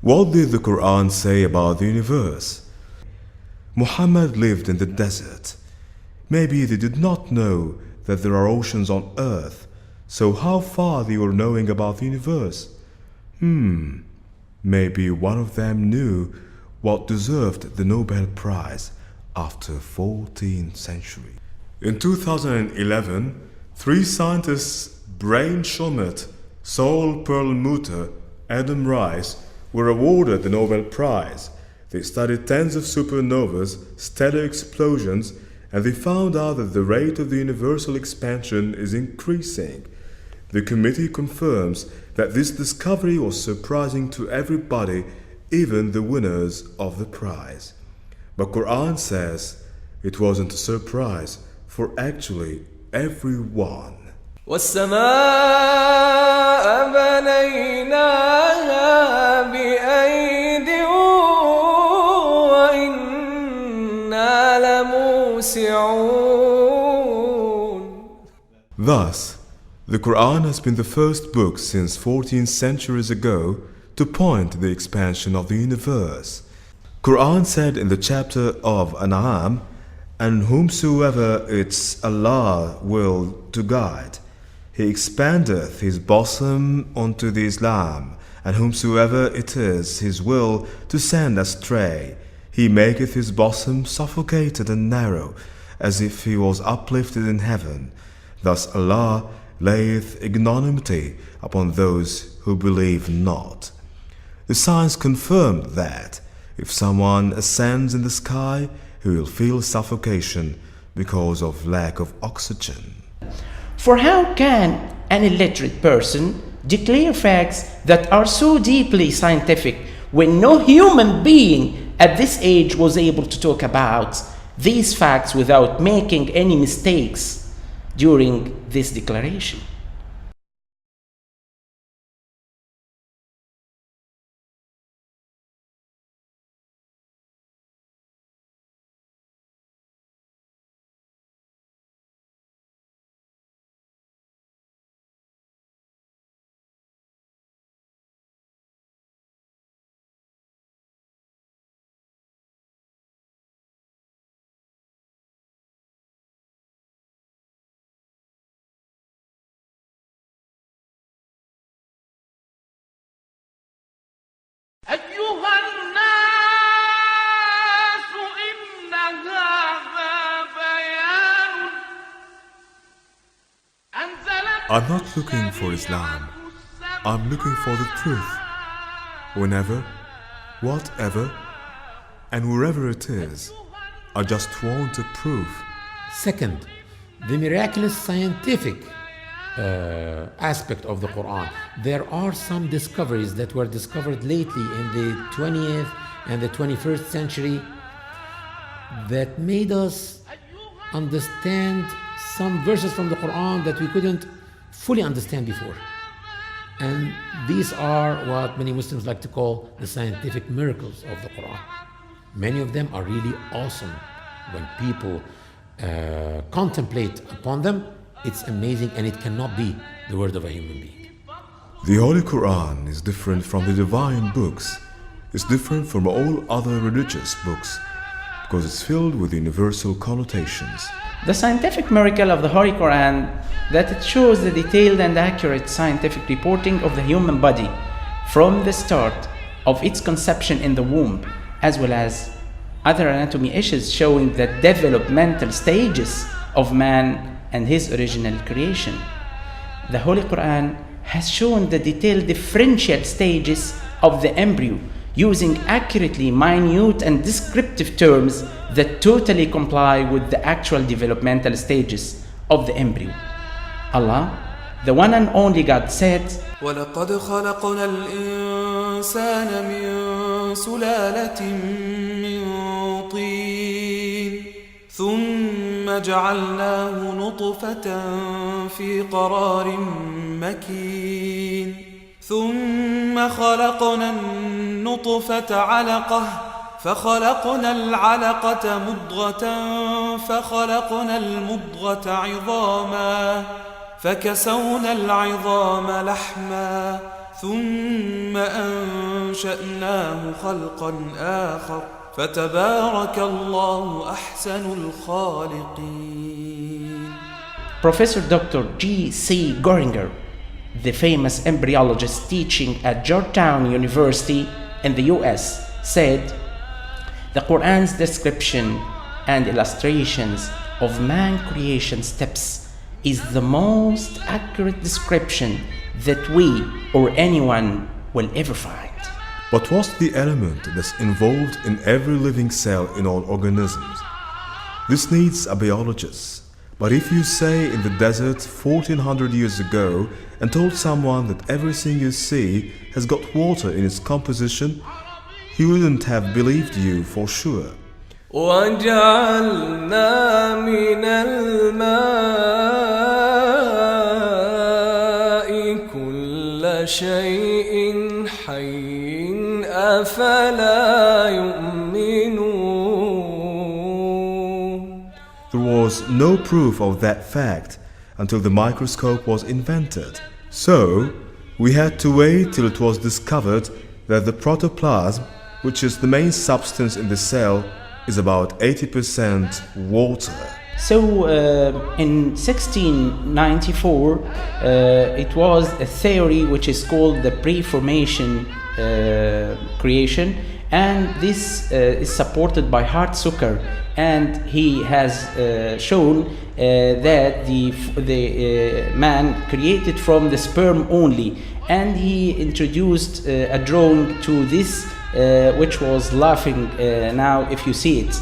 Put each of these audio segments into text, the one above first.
What did the Quran say about the universe? Muhammad lived in the desert. Maybe they did not know that there are oceans on earth, so how far they were knowing about the universe? Maybe one of them knew what deserved the Nobel Prize after 14th century. In 2011, 3 scientists, Brain Schommet, Saul Perlmutter, Adam Rice, were awarded the Nobel Prize. They studied tens of supernovas, stellar explosions, and they found out that the rate of the universal expansion is increasing. The committee confirms that this discovery was surprising to everybody, even the winners of the prize. But Quran says it wasn't a surprise for actually everyone. والسماء بنيناها بأيد وإنا لموسعون. Thus, the Quran has been the first book since 14 centuries ago to point to the expansion of the universe. Quran said in the chapter of An'am, "And whomsoever it's Allah will to guide, He expandeth his bosom unto the Islam, and whomsoever it is his will to send astray, He maketh his bosom suffocated and narrow, as if he was uplifted in heaven. Thus Allah layeth ignominy upon those who believe not." The science confirmed that if someone ascends in the sky, he will feel suffocation because of lack of oxygen. For how can an illiterate person declare facts that are so deeply scientific when no human being at this age was able to talk about these facts without making any mistakes during this declaration? I'm not looking for Islam. I'm looking for the truth. Whenever, whatever, and wherever it is, I just want a proof. Second, the miraculous scientific aspect of the Quran. There are some discoveries that were discovered lately in the 20th and the 21st century that made us understand some verses from the Quran that we couldn't fully understand before. And these are what many Muslims like to call the scientific miracles of the Quran. Many of them are really awesome. When people contemplate upon them, it's amazing, and it cannot be the word of a human being. The Holy Quran is different from the divine books. It's different from all other religious books because it's filled with universal connotations. The scientific miracle of the Holy Quran that it shows the detailed and accurate scientific reporting of the human body from the start of its conception in the womb, as well as other anatomy issues showing the developmental stages of man and his original creation. The Holy Quran has shown the detailed differential stages of the embryo using accurately minute and descriptive terms that totally comply with the actual developmental stages of the embryo. Allah, the one and only God, said, وَلَقَدْ خَلَقْنَا الْإِنسَانَ مِنْ سُلَالَةٍ مِنْ طِينٍ ثُمَّ جَعَلْنَاهُ نُطْفَةً فِي قَرَارٍ مَكِينٍ ثُمَّ خَلَقْنَا النُّطْفَةَ عَلَقَةً فخلقنا العلقة مضغة فخلقنا المضغة عظاما فكسونا العظام لحما ثم أنشأناه خلقا آخر فتبارك الله أحسن الخالقين. Professor Dr. G.C. Goringer, the famous embryologist teaching at Georgetown University in the US, said, "The Quran's description and illustrations of man creation steps is the most accurate description that we or anyone will ever find." But what's the element that's involved in every living cell in all organisms? This needs a biologist. But if you say in the desert 1400 years ago and told someone that everything you see has got water in its composition, he wouldn't have believed you for sure. وَجَعَلْنَا مِنَ الْمَاءِ كُلَّ شَيْءٍ حَيٍّ أَفَلَا يُؤْمِنُونَ. There was no proof of that fact until the microscope was invented. So, we had to wait till it was discovered that the protoplasm, which is the main substance in the cell, is about 80% water. So in 1694 it was a theory which is called the pre-formation creation, and this is supported by Hartzucker, and he has shown that the man created from the sperm only, and he introduced a drawing to this which was laughing now if you see it.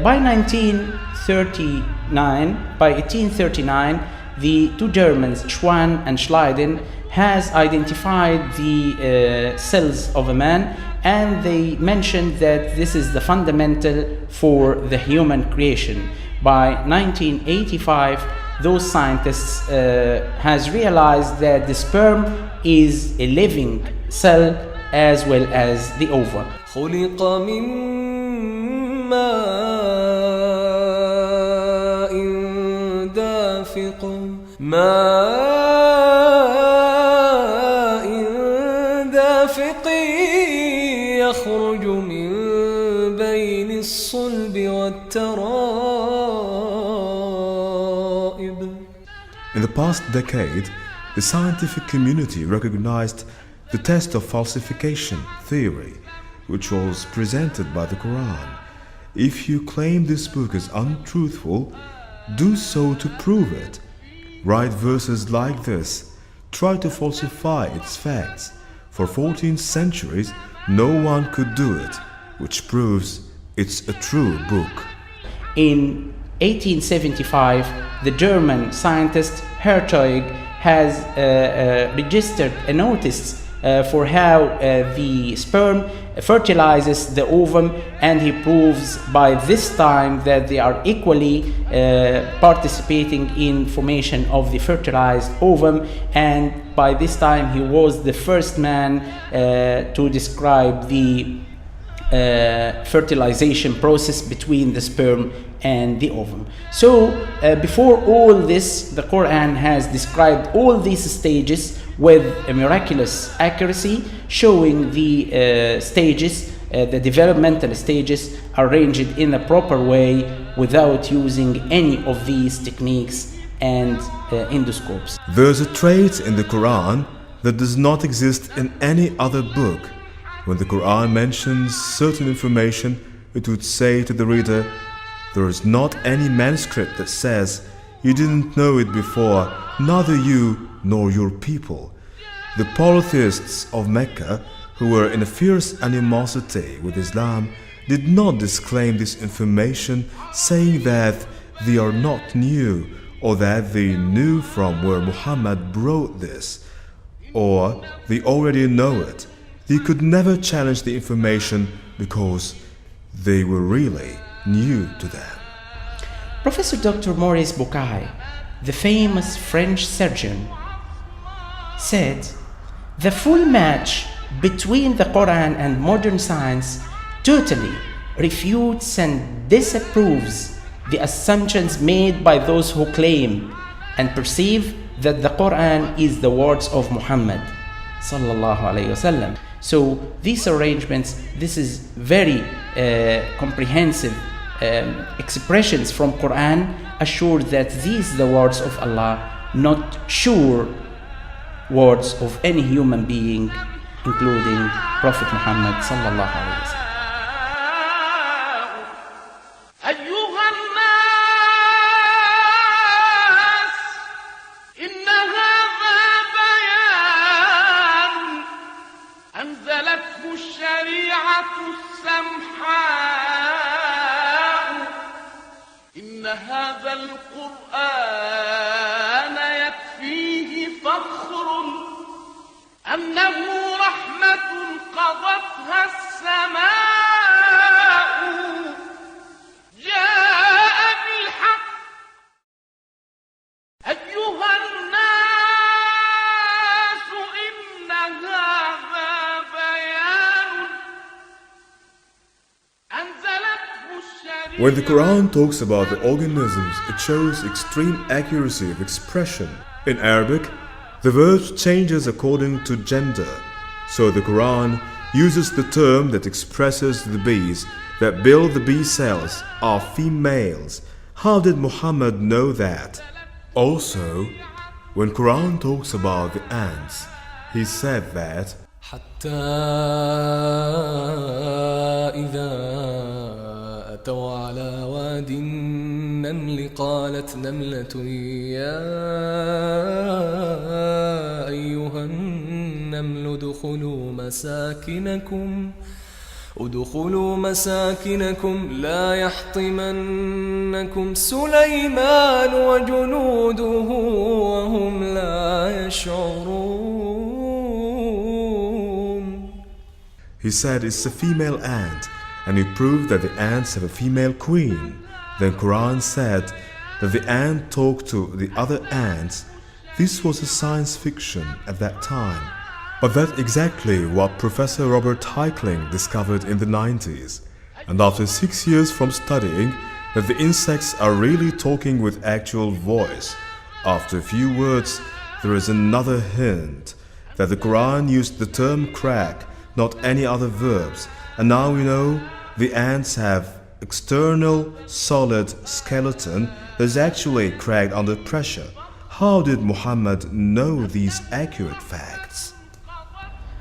By 1839, the two Germans, Schwann and Schleiden, has identified the cells of a man, and they mentioned that this is the fundamental for the human creation. By 1985, those scientists has realized that the sperm is a living cell as well as the ovum. خُلِقَ مِن مَّاءٍ دَافِقٍ يخرج من بين الصلب والترائب. In the past decade, the scientific community recognized the test of falsification theory, which was presented by the Quran. If you claim this book is untruthful, do so to prove it. Write verses like this. Try to falsify its facts. For 14 centuries, no one could do it, which proves it's a true book. In 1875, the German scientist Hertog has registered a notice for how the sperm fertilizes the ovum, and he proves by this time that they are equally participating in formation of the fertilized ovum, and by this time he was the first man to describe the fertilization process between the sperm and the ovum. So before all this, the Quran has described all these stages with a miraculous accuracy, showing the stages, the developmental stages, arranged in a proper way without using any of these techniques and endoscopes. There's a trait in the Quran that does not exist in any other book. When the Quran mentions certain information, it would say to the reader, there is not any manuscript that says, you didn't know it before, neither you nor your people. The polytheists of Mecca, who were in a fierce animosity with Islam, did not disclaim this information, saying that they are not new, or that they knew from where Muhammad brought this, or they already know it. They could never challenge the information because they were really new to them. Professor Dr. Maurice Bucaille, the famous French surgeon, said, the full match between the Quran and modern science totally refutes and disapproves the assumptions made by those who claim and perceive that the Quran is the words of Muhammad sallallahu alayhi wasallam. So these arrangements, this is very comprehensive expressions from Quran, assure that these are the words of Allah, not sure words of any human being, including Prophet Muhammad sallallahu alayhi wasallam. هذا القرآن يكفيه فخر أنه رحمة قضتها السماء جاء بالحق أيها الناس إن هذا بيان أنزلته الشريعة. When the Quran talks about the organisms, it shows extreme accuracy of expression. In Arabic, the word changes according to gender. So the Quran uses the term that expresses the bees that build the bee cells are females. How did Muhammad know that? Also, when Quran talks about the ants, he said that حتى إذا أتوا على واد النمل قالت نملة يا أيها النمل ادخلوا مساكنكم لا يحطمنكم سليمان وجنوده وهم لا يشعرون. he said it's a female ant, and he proved that the ants have a female queen. Then Quran said that the ant talked to the other ants. This was a science fiction at that time. But that's exactly what Professor Robert Heikling discovered in the 90s. And after 6 years from studying that the insects are really talking with actual voice, after a few words there is another hint that the Quran used the term crack, not any other verbs. And now we know the ants have external solid skeleton that is actually cracked under pressure. How did Muhammad know these accurate facts?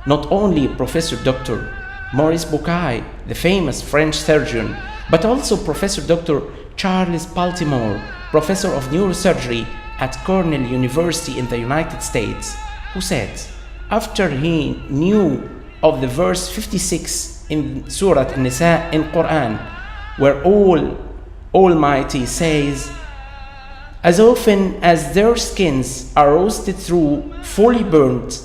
Not only Professor Dr. Maurice Bucaille, the famous French surgeon, but also Professor Dr. Charles Baltimore, professor of neurosurgery at Cornell University in the United States, who said, after he knew of the verse 56 in Surah An-Nisa in Quran, where Almighty says, as often as their skins are roasted through, fully burnt,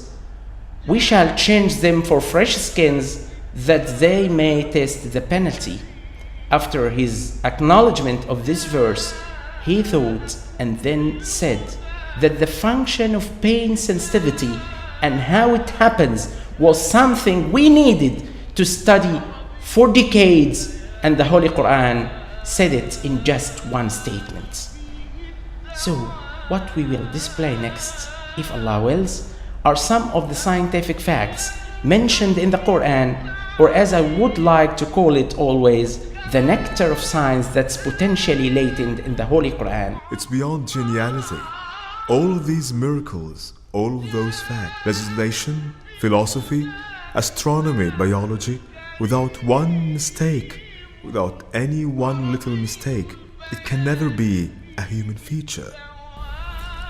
we shall change them for fresh skins that they may taste the penalty. After his acknowledgement of this verse, he thought and then said that the function of pain sensitivity and how it happens was something we needed to study for decades, and the Holy Quran said it in just one statement. So, what we will display next, if Allah wills, are some of the scientific facts mentioned in the Quran, or as I would like to call it always, the nectar of science that's potentially latent in the Holy Quran. It's beyond geniality. All of these miracles, all of those facts, legislation, philosophy, astronomy, biology, without one mistake, without any one little mistake, it can never be a human feature.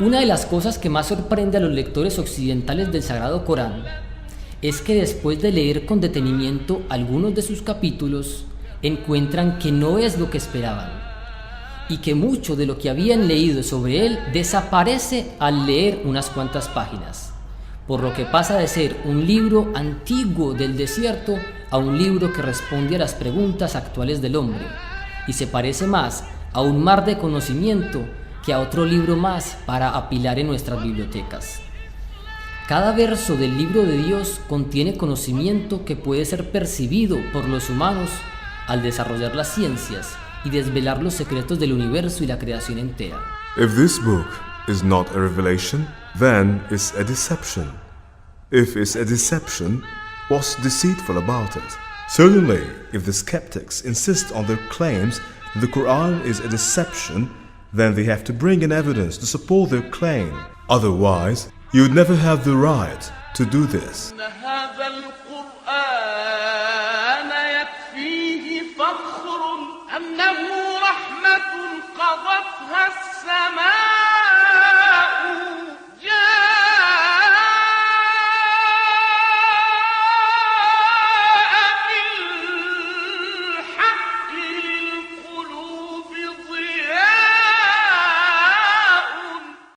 Una de las cosas que más sorprende a los lectores occidentales del Sagrado Corán es que después de leer con detenimiento algunos de sus capítulos, encuentran que no es lo que esperaban y que mucho de lo que habían leído sobre él desaparece al leer unas cuantas páginas, por lo que pasa de ser un libro antiguo del desierto a un libro que responde a las preguntas actuales del hombre y se parece más a un mar de conocimiento que a otro libro más para apilar en nuestras bibliotecas. Cada verso del libro de Dios contiene conocimiento que puede ser percibido por los humanos al desarrollar las ciencias y desvelar los secretos del universo y la creación entera. If this book is not a revelation, then it's a deception. If it's a deception, what's deceitful about it? Certainly, if the skeptics insist on their claims that the Quran is a deception, then they have to bring in evidence to support their claim. Otherwise, you would never have the right to do this. إن هذا القرآن يكفيه فخر أنه رحمة قضتها السماء